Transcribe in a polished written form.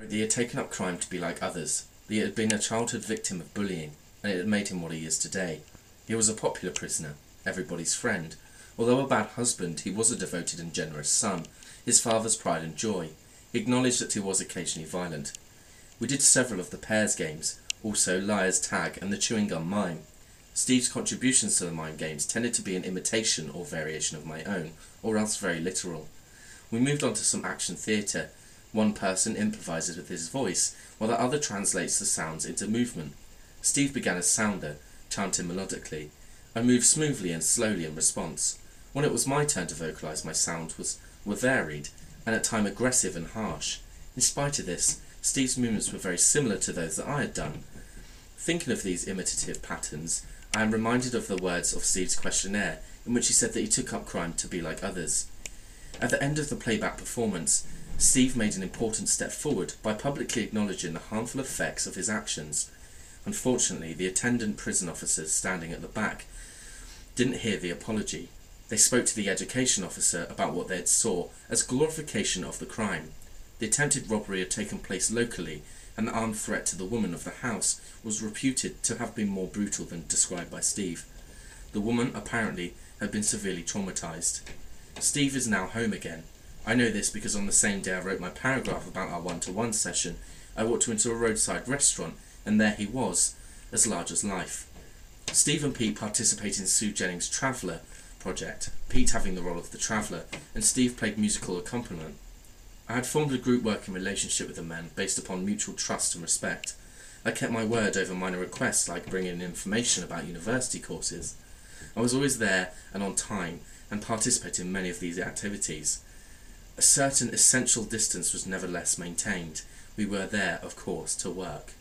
He had taken up crime to be like others. He had been a childhood victim of bullying, and it had made him what he is today. He was a popular prisoner, everybody's friend. Although a bad husband, he was a devoted and generous son, his father's pride and joy. He acknowledged that he was occasionally violent. We did several of the pairs games, also liar's tag and the chewing gum mime. Steve's contributions to the mime games tended to be an imitation or variation of my own, or else very literal. We moved on to some action theatre. One person improvises with his voice, while the other translates the sounds into movement. Steve began as sounder, chanting melodically. I moved smoothly and slowly in response. When it was my turn to vocalise, my sounds were varied, and at times aggressive and harsh. In spite of this, Steve's movements were very similar to those that I had done. Thinking of these imitative patterns, I am reminded of the words of Steve's questionnaire, in which he said that he took up crime to be like others. At the end of the playback performance, Steve made an important step forward by publicly acknowledging the harmful effects of his actions. Unfortunately, the attendant prison officers standing at the back didn't hear the apology. They spoke to the education officer about what they had saw as glorification of the crime. The attempted robbery had taken place locally, and the armed threat to the woman of the house was reputed to have been more brutal than described by Steve. The woman, apparently, had been severely traumatised. Steve is now home again. I know this because on the same day I wrote my paragraph about our one-to-one session, I walked into a roadside restaurant, and there he was, as large as life. Steve and Pete participate in Sue Jennings' Traveller project, Pete having the role of the traveller, and Steve played musical accompaniment. I had formed a group working relationship with the men based upon mutual trust and respect. I kept my word over minor requests like bringing in information about university courses. I was always there and on time, and participated in many of these activities. A certain essential distance was nevertheless maintained. We were there, of course, to work.